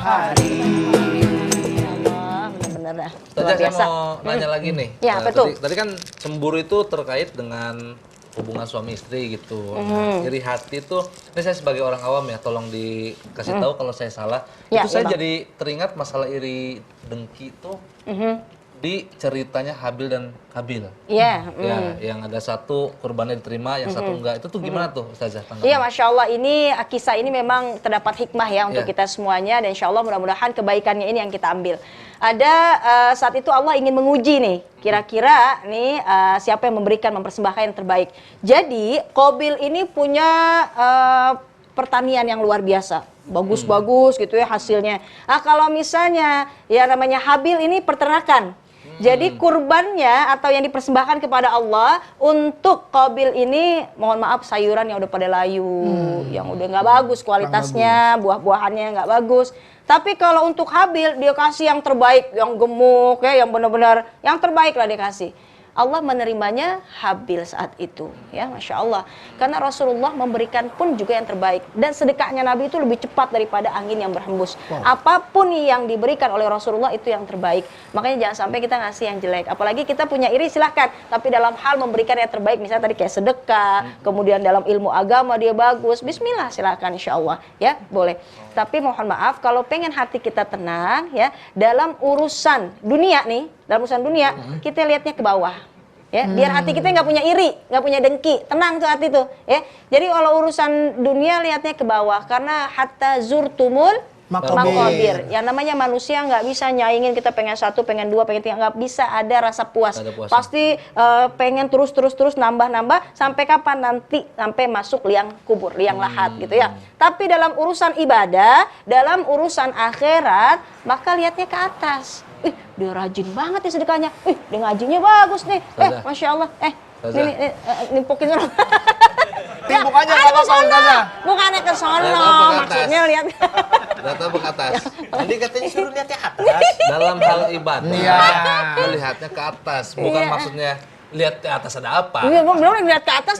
hari. Benar dah. Tadi saya mau nanya lagi nih. Ya, apa tuh? Tadi kan cemburu itu terkait dengan hubungan suami istri gitu. Nah, iri hati itu, ini saya sebagai orang awam ya, tolong dikasih tahu kalau saya salah. Ya, itu saya Bang. jadi teringat masalah iri dengki itu di ceritanya Habil dan Kabil. Iya. Ya, yang ada satu kurbannya diterima, yang satu enggak. Itu tuh gimana tuh Ustazah? Iya, Masya Allah, ini kisah ini memang terdapat hikmah ya untuk Iya. kita semuanya, dan Insya Allah mudah-mudahan kebaikannya ini yang kita ambil. Ada saat itu Allah ingin menguji nih, kira-kira nih siapa yang mempersembahkan yang terbaik. Jadi Qabil ini punya pertanian yang luar biasa, bagus-bagus gitu ya hasilnya. Nah, kalau misalnya ya namanya Habil ini peternakan. Jadi kurbannya atau yang dipersembahkan kepada Allah untuk Qabil ini, mohon maaf, sayuran yang udah pada layu, yang udah nggak bagus kualitasnya, buah-buahannya nggak bagus. Tapi kalau untuk Habil dia kasih yang terbaik, yang gemuk ya, yang benar-benar yang terbaik lah dia kasih. Allah menerimanya Habil saat itu, ya, Masya Allah. Karena Rasulullah memberikan pun juga yang terbaik, dan sedekahnya Nabi itu lebih cepat daripada angin yang berhembus. Apapun yang diberikan oleh Rasulullah itu yang terbaik. Makanya jangan sampai kita ngasih yang jelek. Apalagi kita punya iri, silahkan. Tapi dalam hal memberikan yang terbaik, misalnya tadi kayak sedekah, kemudian dalam ilmu agama dia bagus, Bismillah, silahkan, Insya Allah, ya, boleh. Tapi mohon maaf, kalau pengen hati kita tenang, ya, dalam urusan dunia nih, kita lihatnya ke bawah, ya, biar hati kita nggak punya iri, nggak punya dengki, tenang tuh hati tuh, ya. Jadi kalau urusan dunia lihatnya ke bawah, karena hatta zurtumul maqabir. Yang namanya manusia nggak bisa nyaingin, kita pengen satu, pengen dua, pengen tiga, nggak bisa ada rasa puas. Pasti pengen terus nambah sampai kapan nanti, sampai masuk liang kubur, liang lahat gitu ya. Tapi dalam urusan ibadah, dalam urusan akhirat, maka lihatnya ke atas. Dia rajin banget ya sedekahnya. Dia ngajinya bagus nih. Masya Allah. Nimpukin sana. Timpuk aja kalau Ustazah. Bukannya ke sono, maksudnya lihat. Data ke atas. Tadi katanya suruh lihat ke atas. Dalam hal ibadah, Iya. melihatnya ke atas, bukan maksudnya lihat ke atas ada apa. Iya, gue belum lihat ke atas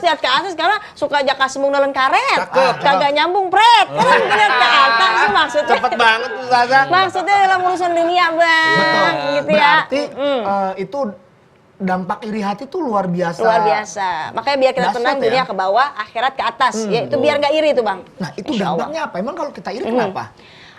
karena suka jaka sembung dalam karet. Kagak nyambung, pret. Lihat ke atas sih maksudnya. Cepet banget Ustazah. Maksudnya dalam urusan dunia, Bang. Betul. Gitu ya. Berarti itu dampak iri hati tuh luar biasa. Luar biasa. Makanya biar kita Dahsyat tenang, ya. dunia ke bawah, akhirat ke atas. Ya, itu biar nggak iri tuh, Bang. Nah, itu Insya Allah. dampaknya apa? Emang kalau kita iri kenapa?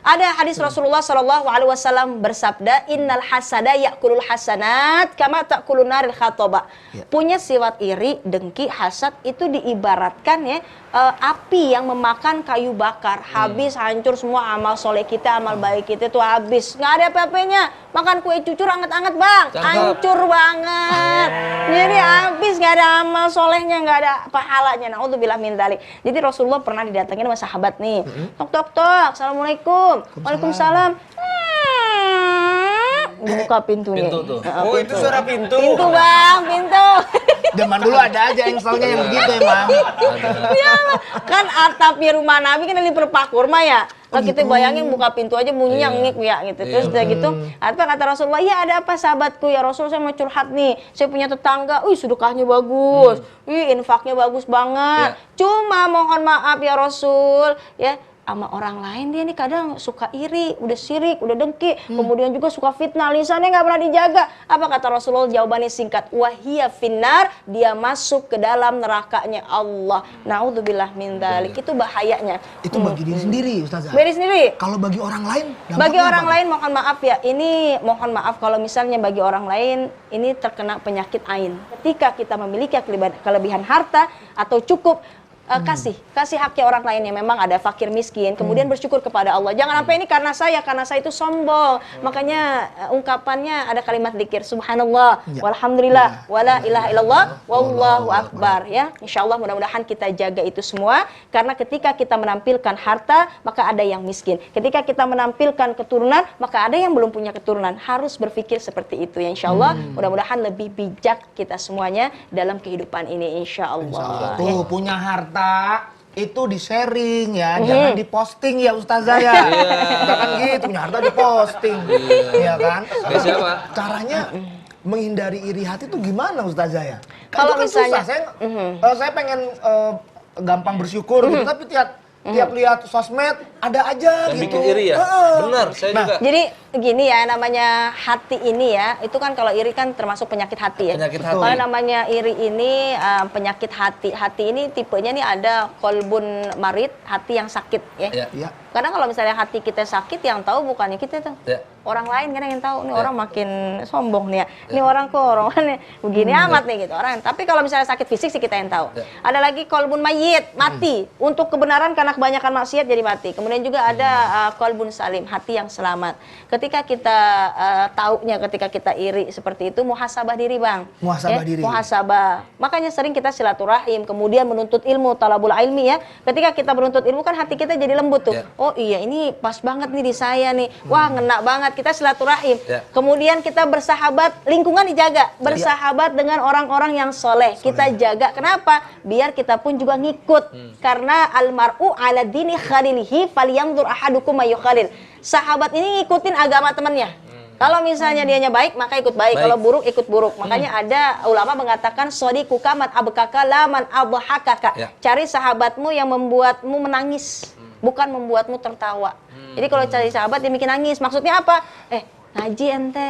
Ada hadis Rasulullah SAW bersabda, innal hasada ya'kulul hasanat kama ta'kulun naril khataba. Punya sifat iri, dengki, hasad itu diibaratkan ya api yang memakan kayu bakar. Habis, hancur semua amal soleh kita, amal baik kita itu habis. Nggak ada apa-apanya. Makan kue cucur anget-anget, Bang. Hancur banget. Jadi habis, nggak ada amal solehnya, nggak ada pahalanya. Na'udzubillah min dzalik. Jadi Rasulullah pernah didatengin sama sahabat nih. Tok. Assalamualaikum. Waalaikumsalam. Dibuka pintunya. Pintu tuh. Oh, itu suara pintu. Pintu, Bang, pintu. Zaman dulu ada aja engselnya yang begitu emang. Iya, kan atapnya rumah Nabi kan ini perpak kurma ya. Kalau kita bayangin buka pintu aja bunyinya ngik ya gitu. Terus udah gitu, apa kata Rasulullah, "Ya ada apa sahabatku ya Rasul, saya mau curhat nih. Saya punya tetangga, sedekahnya bagus. Infaknya bagus banget. Cuma mohon maaf ya Rasul, ya sama orang lain dia nih kadang suka iri, udah sirik, udah dengki, kemudian juga suka fitnah, lisannya nggak pernah dijaga." Apa kata Rasulullah? Jawabannya singkat, wahia finnar, dia masuk ke dalam nerakanya Allah. Naudzubillah min dzalik. Itu bahayanya. Itu bagi diri sendiri, Ustazah. Beri sendiri. Kalau bagi orang lain, Bagi dampaknya orang apa? lain mohon maaf ya, ini mohon maaf kalau misalnya bagi orang lain ini terkena penyakit ain. Ketika kita memiliki kelebihan harta atau cukup, kasih haknya orang lain yang memang ada fakir miskin, kemudian bersyukur kepada Allah. Jangan sampai ini karena saya itu sombong. Makanya ungkapannya ada kalimat zikir subhanallah, walhamdulillah, wala ilaha illallah, wallahu akbar ya. Insyaallah mudah-mudahan kita jaga itu semua, karena ketika kita menampilkan harta maka ada yang miskin. Ketika kita menampilkan keturunan maka ada yang belum punya keturunan. Harus berpikir seperti itu ya insyaallah. Mudah-mudahan lebih bijak kita semuanya dalam kehidupan ini insyaallah. Tuh, punya harta itu di-sharing ya, jangan di-posting ya Ustazah ya. Jangan gitu, punya harta di-posting. Iya kan? Kayak siapa? Caranya menghindari iri hati itu gimana Ustazah ya? Kalau Itu kan misalnya susah, saya pengen gampang bersyukur gitu, tapi tiap lihat sosmed ada aja Yang gitu. bikin iri ya? Heeh. Benar, saya Nah, juga. Jadi gini ya, namanya hati ini ya, itu kan kalau iri kan termasuk penyakit hati ya. Penyakit Betul. hati. Kalau namanya iri ini penyakit hati. Hati ini tipenya nih ada kolbun marid, hati yang sakit ya. Ya. Iya. Karena kalau misalnya hati kita sakit, yang tahu bukannya kita tuh. Ya. Orang lain kan yang tahu, nih Ya. orang makin sombong nih ya. Ini orang kok orang mana begini amat nih gitu orang. Tapi kalau misalnya sakit fisik sih kita yang tahu. Ya. Ada lagi kolbun mayit, mati. Untuk kebenaran karena kebanyakan maksiat jadi mati. Kemudian juga ada kolbun salim, hati yang selamat. Ketika kita taunya ketika kita iri seperti itu, muhasabah diri, Bang. Muhasabah Ya, diri. muhasabah. Makanya sering kita silaturahim, kemudian menuntut ilmu, talabul ilmi ya. Ketika kita menuntut ilmu kan hati kita jadi lembut tuh. Ya. Oh iya, ini pas banget nih di saya nih. Wah, ngena banget. Kita silaturahim. Ya. Kemudian kita bersahabat, lingkungan dijaga. Bersahabat dengan orang-orang yang soleh. Kita jaga. Kenapa? Biar kita pun juga ngikut. Karena almar'u ala dini khalilihi falyanzur ahadukum mayyukhalil. Sahabat ini ngikutin agama temannya. Kalau misalnya dianya baik, maka ikut baik. Baik. Kalau buruk, ikut buruk. Makanya ada ulama mengatakan sodiquka man abkaka la man adhakaka. Ya. Cari sahabatmu yang membuatmu menangis, bukan membuatmu tertawa. Jadi kalau cari sahabat dia bikin nangis, maksudnya apa? Ngaji ente,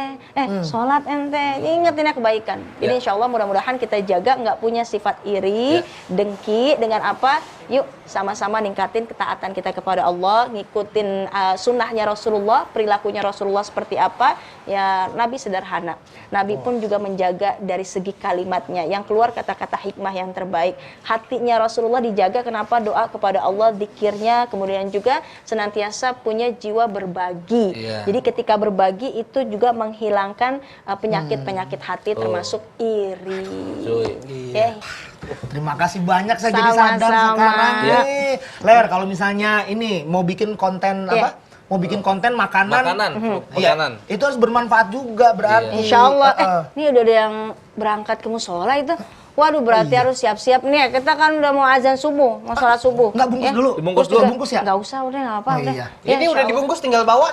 sholat ente, ingetin kebaikan. Jadi Ya. insya Allah mudah-mudahan kita jaga nggak punya sifat iri, dengki, dengan apa? Yuk sama-sama ningkatin ketaatan kita kepada Allah, ngikutin sunnahnya Rasulullah, perilakunya Rasulullah seperti apa. Ya Nabi sederhana, Nabi pun juga menjaga dari segi kalimatnya, yang keluar kata-kata hikmah yang terbaik. Hatinya Rasulullah dijaga, kenapa? Doa kepada Allah, zikirnya, kemudian juga senantiasa punya jiwa berbagi. Iya. Jadi ketika berbagi itu juga menghilangkan penyakit-penyakit hati termasuk iri. Cuy. Oke. Terima kasih banyak, saya jadi sadar Sama-sama. sekarang Ya. nih. Ler, kalau misalnya ini mau bikin konten Iya. apa? Mau bikin konten makanan. Makanan, Iya, makanan. itu harus bermanfaat juga berarti. Insya Allah. Heeh. Ini udah ada yang berangkat ke musola itu. Waduh, berarti harus siap-siap nih. Kita kan udah mau azan subuh, mau sholat subuh. Nggak bungkus dulu? Dibungkus Dulu dulu. bungkus ya? Nggak usah, udah nggak apa. Oh, udah. iya. Ya, Ini insya udah Allah. dibungkus tinggal bawa.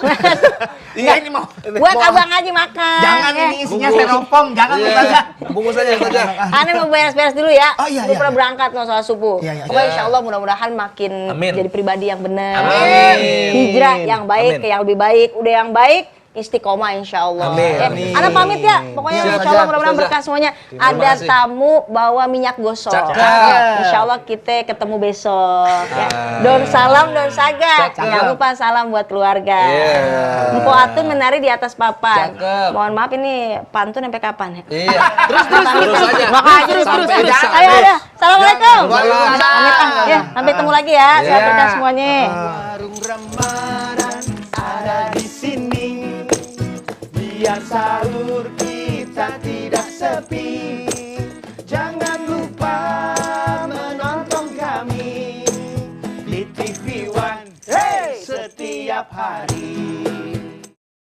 Iya, ini mau. Buat abang aja makan. Jangan ya. ini isinya styrofoam, jangan Iya. Ustazah. Bungkus aja saja. Ane mau beres-beres dulu ya. Oh, iya, Gue iya, pernah iya. berangkat mau sholat subuh. Iya, iya, Pokoknya iya. insya Allah mudah-mudahan makin Amin. jadi pribadi yang benar. Amin. Hijrah yang baik Amin. ke yang lebih baik. Udah yang baik, istiqomah insya Allah. Amin. Ya. Amin. Ana pamit ya. Pokoknya Siap, insya Allah siap, mudah-mudahan Ustazah. berkah semuanya. Terima Ada kasih. tamu bawa minyak gosok. Cakep. Ya. Insya Allah kita ketemu besok. Ya. Don salam, don saga. Cakep. Jangan lupa salam buat keluarga. Iya. Mpo Atun menari di atas papan. Cakep. Mohon maaf ini pantun sampai kapan? Iya. Terus aja. Makanya Sampai terus. sampai. Ayo ada. Assalamualaikum. Waalaikumsalam. Pamit, ah. Ya, sampai ketemu lagi ya. Sehat Iya. berkah semuanya. Warung Ramadan ada di sini, biar sahur kita tidak sepi. Jangan lupa menonton kami di TV One, hey, setiap hari.